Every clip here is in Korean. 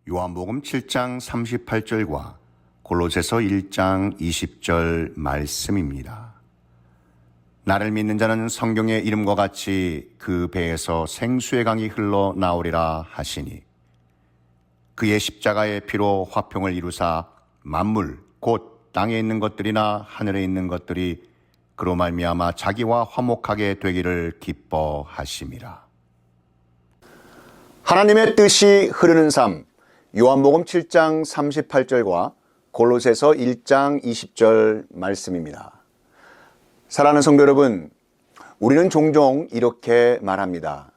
요한복음 7장 38절과 골로새서 1장 20절 말씀입니다. 나를 믿는 자는 성경의 이름과 같이 그 배에서 생수의 강이 흘러 나오리라 하시니 그의 십자가의 피로 화평을 이루사 만물 곧 땅에 있는 것들이나 하늘에 있는 것들이 그로 말미암아 자기와 화목하게 되기를 기뻐하심이라. 하나님의 뜻이 흐르는 삶, 요한복음 7장 38절과 골로새서 1장 20절 말씀입니다. 사랑하는 성도 여러분, 우리는 종종 이렇게 말합니다.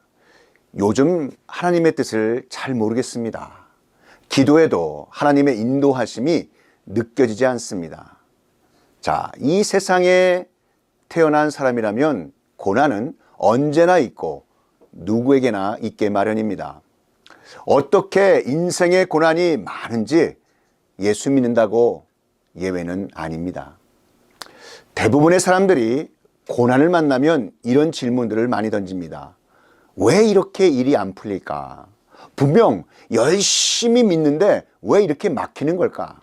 요즘 하나님의 뜻을 잘 모르겠습니다. 기도해도 하나님의 인도하심이 느껴지지 않습니다. 자, 이 세상에 태어난 사람이라면 고난은 언제나 있고 누구에게나 있게 마련입니다. 어떻게 인생의 고난이 많은지 예수 믿는다고 예외는 아닙니다. 대부분의 사람들이 고난을 만나면 이런 질문들을 많이 던집니다. 왜 이렇게 일이 안 풀릴까? 분명 열심히 믿는데 왜 이렇게 막히는 걸까?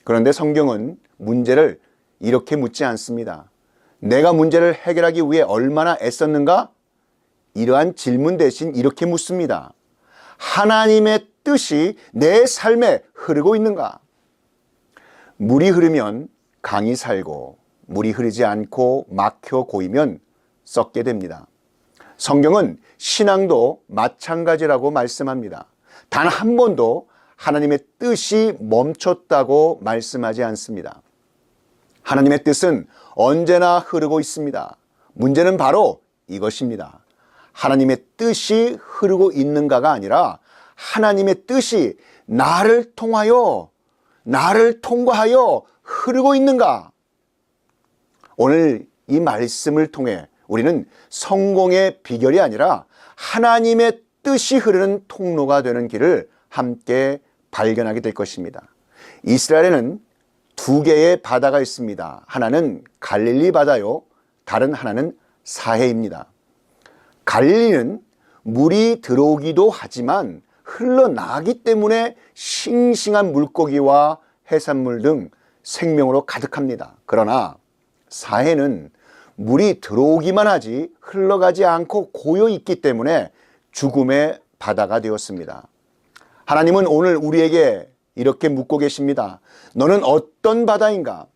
그런데 성경은 문제를 이렇게 묻지 않습니다. 내가 문제를 해결하기 위해 얼마나 애썼는가? 이러한 질문 대신 이렇게 묻습니다. 하나님의 뜻이 내 삶에 흐르고 있는가? 물이 흐르면 강이 살고 물이 흐르지 않고 막혀 고이면 썩게 됩니다. 성경은 신앙도 마찬가지라고 말씀합니다. 단 한 번도 하나님의 뜻이 멈췄다고 말씀하지 않습니다. 하나님의 뜻은 언제나 흐르고 있습니다. 문제는 바로 이것입니다. 하나님의 뜻이 흐르고 있는가가 아니라 하나님의 뜻이 나를 통하여, 나를 통과하여 흐르고 있는가? 오늘 이 말씀을 통해 우리는 성공의 비결이 아니라 하나님의 뜻이 흐르는 통로가 되는 길을 함께 발견하게 될 것입니다. 이스라엘에는 두 개의 바다가 있습니다. 하나는 갈릴리 바다요, 다른 하나는 사해입니다. 갈릴리는 물이 들어오기도 하지만 흘러나가기 때문에 싱싱한 물고기와 해산물 등 생명으로 가득합니다. 그러나 사해는 물이 들어오기만 하지 흘러가지 않고 고여 있기 때문에 죽음의 바다가 되었습니다. 하나님은 오늘 우리에게 이렇게 묻고 계십니다. 너는 어떤 바다인가?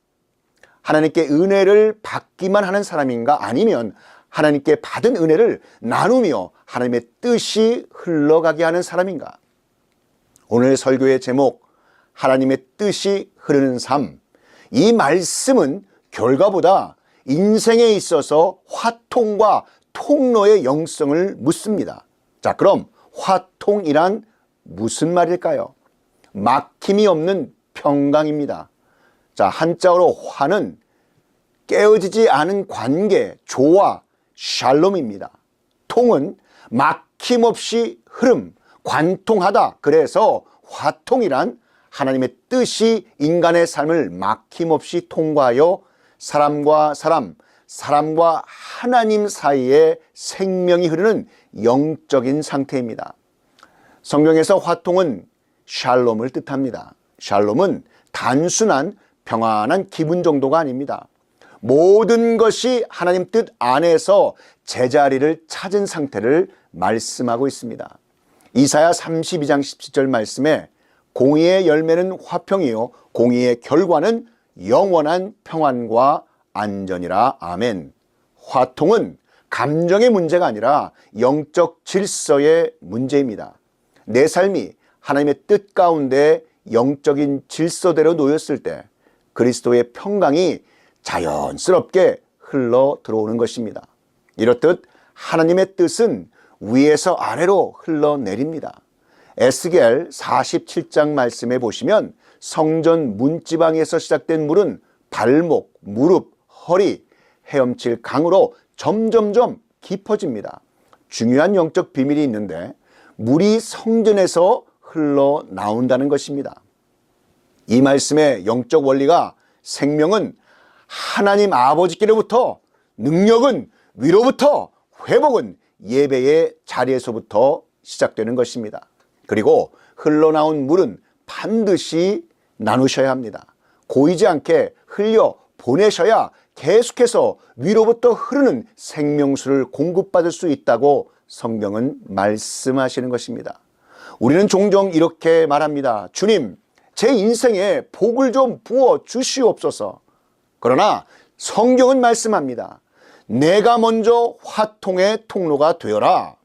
하나님께 은혜를 받기만 하는 사람인가? 아니면 하나님께 받은 은혜를 나누며 하나님의 뜻이 흘러가게 하는 사람인가? 오늘 설교의 제목, 하나님의 뜻이 흐르는 삶. 이 말씀은 결과보다 인생에 있어서 화통과 통로의 영성을 묻습니다. 자, 그럼 화통이란 무슨 말일까요? 막힘이 없는 평강입니다. 자, 한자어로 화는 깨어지지 않은 관계, 조화, 샬롬입니다. 통은 막힘없이 흐름, 관통하다. 그래서 화통이란 하나님의 뜻이 인간의 삶을 막힘없이 통과하여 사람과 사람, 사람과 하나님 사이에 생명이 흐르는 영적인 상태입니다. 성경에서 화통은 샬롬을 뜻합니다. 샬롬은 단순한 평안한 기분 정도가 아닙니다. 모든 것이 하나님 뜻 안에서 제자리를 찾은 상태를 말씀하고 있습니다. 이사야 32장 17절 말씀에 공의의 열매는 화평이요 공의의 결과는 영원한 평안과 안전이라. 아멘. 화통은 감정의 문제가 아니라 영적 질서의 문제입니다. 내 삶이 하나님의 뜻 가운데 영적인 질서대로 놓였을 때 그리스도의 평강이 자연스럽게 흘러 들어오는 것입니다. 이렇듯 하나님의 뜻은 위에서 아래로 흘러내립니다. 에스겔 47장 말씀에 보시면 성전 문지방에서 시작된 물은 발목, 무릎, 허리, 헤엄칠 강으로 점점점 깊어집니다. 중요한 영적 비밀이 있는데 물이 성전에서 흘러나온다는 것입니다. 이 말씀의 영적 원리가 생명은 하나님 아버지께로부터, 능력은 위로부터, 회복은 예배의 자리에서부터 시작되는 것입니다. 그리고 흘러나온 물은 반드시 나누셔야 합니다. 고이지 않게 흘려 보내셔야 계속해서 위로부터 흐르는 생명수를 공급받을 수 있다고 성경은 말씀하시는 것입니다. 우리는 종종 이렇게 말합니다. 주님, 제 인생에 복을 좀 부어 주시옵소서. 그러나 성경은 말씀합니다. 내가 먼저 화통의 통로가 되어라.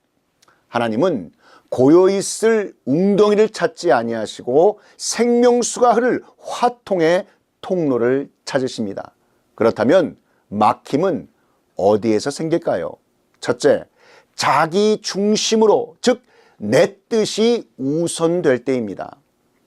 하나님은 고여있을 웅덩이를 찾지 아니하시고 생명수가 흐를 화통의 통로를 찾으십니다. 그렇다면 막힘은 어디에서 생길까요? 첫째, 자기 중심으로, 즉 내 뜻이 우선될 때입니다.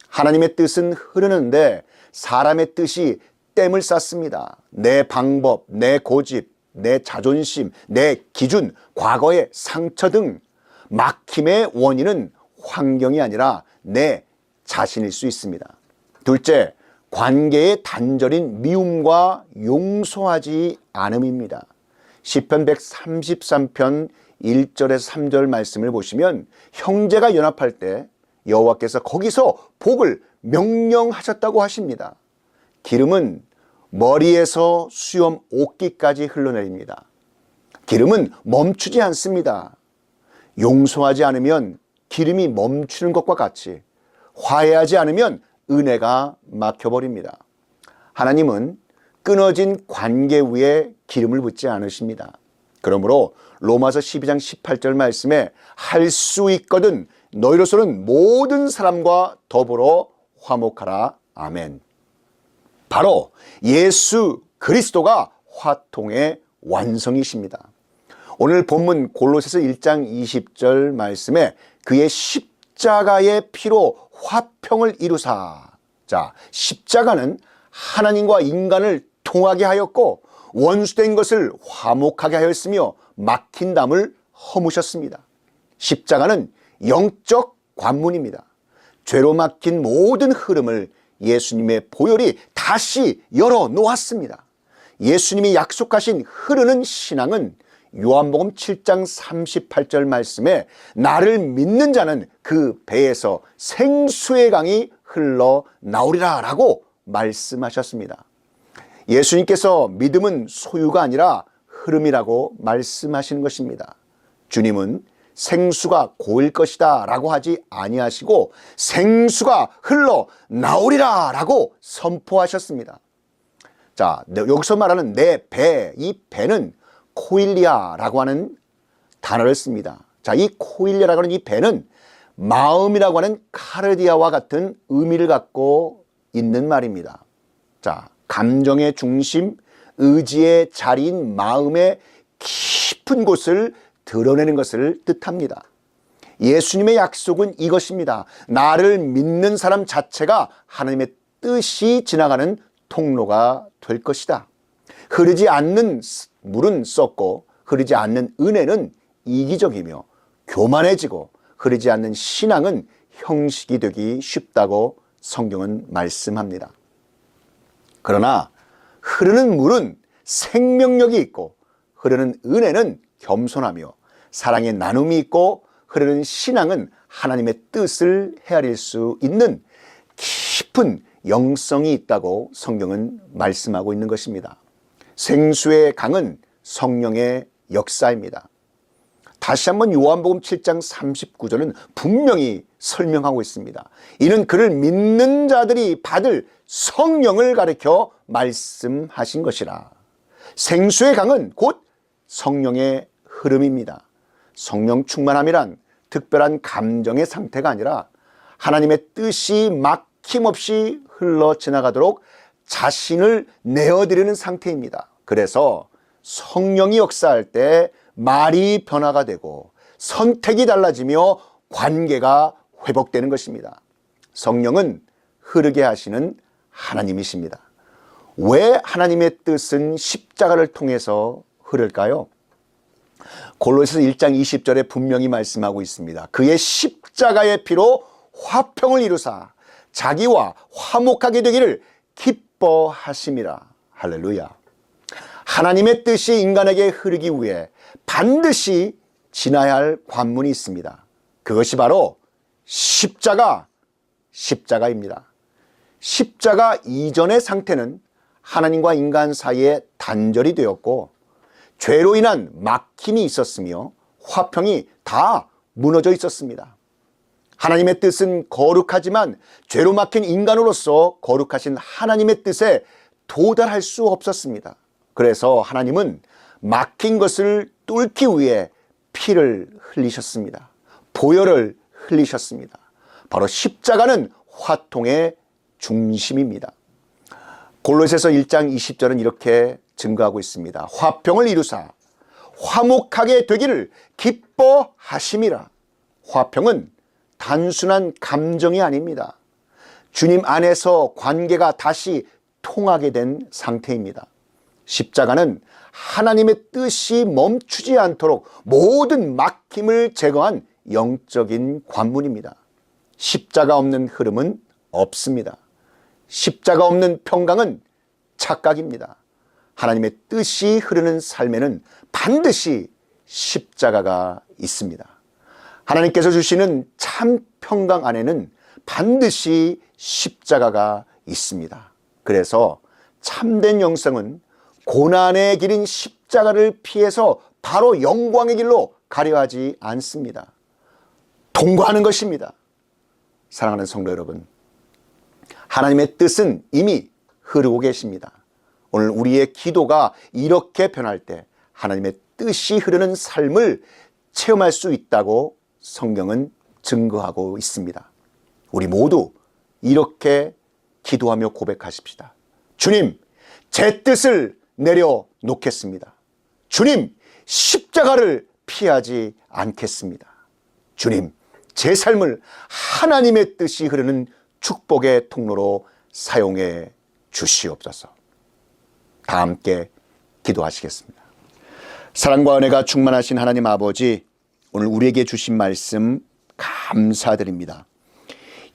하나님의 뜻은 흐르는데 사람의 뜻이 댐을 쌓습니다. 내 방법, 내 고집, 내 자존심, 내 기준, 과거의 상처 등 막힘의 원인은 환경이 아니라 내 자신일 수 있습니다. 둘째, 관계의 단절인 미움과 용서하지 않음입니다. 시편 133편 1절에서 3절 말씀을 보시면 형제가 연합할 때 여호와께서 거기서 복을 명령하셨다고 하십니다. 기름은 머리에서 수염 옷깃까지 흘러내립니다. 기름은 멈추지 않습니다. 용서하지 않으면 기름이 멈추는 것과 같이 화해하지 않으면 은혜가 막혀버립니다. 하나님은 끊어진 관계 위에 기름을 붓지 않으십니다. 그러므로 로마서 12장 18절 말씀에 할 수 있거든 너희로서는 모든 사람과 더불어 화목하라. 아멘. 바로 예수 그리스도가 화통의 완성이십니다. 오늘 본문 골로새서 1장 20절 말씀에 그의 십자가의 피로 화평을 이루사. 자, 십자가는 하나님과 인간을 통하게 하였고 원수된 것을 화목하게 하였으며 막힌 담을 허무셨습니다. 십자가는 영적 관문입니다. 죄로 막힌 모든 흐름을 예수님의 보혈이 다시 열어놓았습니다. 예수님이 약속하신 흐르는 신앙은 요한복음 7장 38절 말씀에 나를 믿는 자는 그 배에서 생수의 강이 흘러나오리라 라고 말씀하셨습니다. 예수님께서 믿음은 소유가 아니라 흐름이라고 말씀하시는 것입니다. 주님은 생수가 고일 것이다 라고 하지 아니하시고 생수가 흘러나오리라 라고 선포하셨습니다. 자, 여기서 말하는 내 배, 이 배는 코일리아라고 하는 단어를 씁니다. 자, 이 코일리아라고 하는 이 배는 마음이라고 하는 카르디아와 같은 의미를 갖고 있는 말입니다. 자, 감정의 중심, 의지의 자리인 마음의 깊은 곳을 드러내는 것을 뜻합니다. 예수님의 약속은 이것입니다. 나를 믿는 사람 자체가 하나님의 뜻이 지나가는 통로가 될 것이다. 흐르지 않는 물은 썩고 흐르지 않는 은혜는 이기적이며 교만해지고 흐르지 않는 신앙은 형식이 되기 쉽다고 성경은 말씀합니다. 그러나 흐르는 물은 생명력이 있고 흐르는 은혜는 겸손하며 사랑의 나눔이 있고 흐르는 신앙은 하나님의 뜻을 헤아릴 수 있는 깊은 영성이 있다고 성경은 말씀하고 있는 것입니다. 생수의 강은 성령의 역사입니다. 다시 한번 요한복음 7장 39절은 분명히 설명하고 있습니다. 이는 그를 믿는 자들이 받을 성령을 가리켜 말씀하신 것이라. 생수의 강은 곧 성령의 흐름입니다. 성령 충만함이란 특별한 감정의 상태가 아니라 하나님의 뜻이 막힘없이 흘러 지나가도록 자신을 내어드리는 상태입니다. 그래서 성령이 역사할 때 말이 변화가 되고 선택이 달라지며 관계가 회복되는 것입니다. 성령은 흐르게 하시는 하나님이십니다. 왜 하나님의 뜻은 십자가를 통해서 흐를까요? 골로새서 1장 20절에 분명히 말씀하고 있습니다. 그의 십자가의 피로 화평을 이루사 자기와 화목하게 되기를 기뻐하심이라. 할렐루야. 하나님의 뜻이 인간에게 흐르기 위해 반드시 지나야 할 관문이 있습니다. 그것이 바로 십자가 십자가입니다. 십자가 이전의 상태는 하나님과 인간 사이에 단절이 되었고 죄로 인한 막힘이 있었으며 화평이 다 무너져 있었습니다. 하나님의 뜻은 거룩하지만 죄로 막힌 인간으로서 거룩하신 하나님의 뜻에 도달할 수 없었습니다. 그래서 하나님은 막힌 것을 뚫기 위해 피를 흘리셨습니다. 보혈을 흘리셨습니다. 바로 십자가는 화통의 중심입니다. 골로새서 1장 20절은 이렇게 증거하고 있습니다. 화평을 이루사 화목하게 되기를 기뻐하심이라. 화평은 단순한 감정이 아닙니다. 주님 안에서 관계가 다시 통하게 된 상태입니다. 십자가는 하나님의 뜻이 멈추지 않도록 모든 막힘을 제거한 영적인 관문입니다. 십자가 없는 흐름은 없습니다. 십자가 없는 평강은 착각입니다. 하나님의 뜻이 흐르는 삶에는 반드시 십자가가 있습니다. 하나님께서 주시는 참 평강 안에는 반드시 십자가가 있습니다. 그래서 참된 영성은 고난의 길인 십자가를 피해서 바로 영광의 길로 가려하지 않습니다. 통과하는 것입니다. 사랑하는 성도 여러분, 하나님의 뜻은 이미 흐르고 계십니다. 오늘 우리의 기도가 이렇게 변할 때 하나님의 뜻이 흐르는 삶을 체험할 수 있다고 성경은 증거하고 있습니다. 우리 모두 이렇게 기도하며 고백하십시다. 주님, 제 뜻을 내려놓겠습니다. 주님, 십자가를 피하지 않겠습니다. 주님, 제 삶을 하나님의 뜻이 흐르는 축복의 통로로 사용해 주시옵소서. 다 함께 기도하시겠습니다. 사랑과 은혜가 충만하신 하나님 아버지, 오늘 우리에게 주신 말씀 감사드립니다.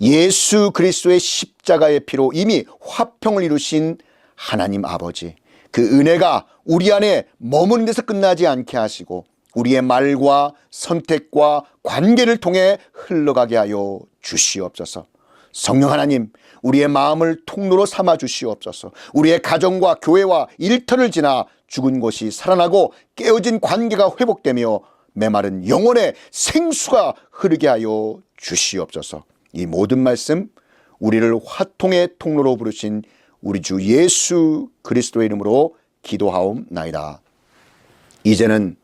예수 그리스도의 십자가의 피로 이미 화평을 이루신 하나님 아버지, 그 은혜가 우리 안에 머무는 데서 끝나지 않게 하시고 우리의 말과 선택과 관계를 통해 흘러가게 하여 주시옵소서. 성령 하나님, 우리의 마음을 통로로 삼아 주시옵소서. 우리의 가정과 교회와 일터를 지나 죽은 곳이 살아나고 깨어진 관계가 회복되며 메마른 영혼의 생수가 흐르게 하여 주시옵소서. 이 모든 말씀 우리를 화통의 통로로 부르신 우리 주 예수 그리스도의 이름으로 기도하옵나이다. 이제는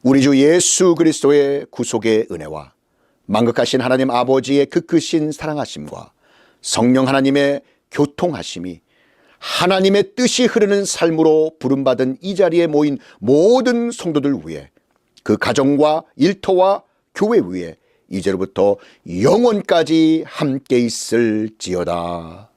우리 주 예수 그리스도의 구속의 은혜와 만극하신 하나님 아버지의 그 크신 사랑하심과 성령 하나님의 교통하심이 하나님의 뜻이 흐르는 삶으로 부름받은 이 자리에 모인 모든 성도들 위해, 그 가정과 일터와 교회 위에 이제로부터 영원까지 함께 있을지어다.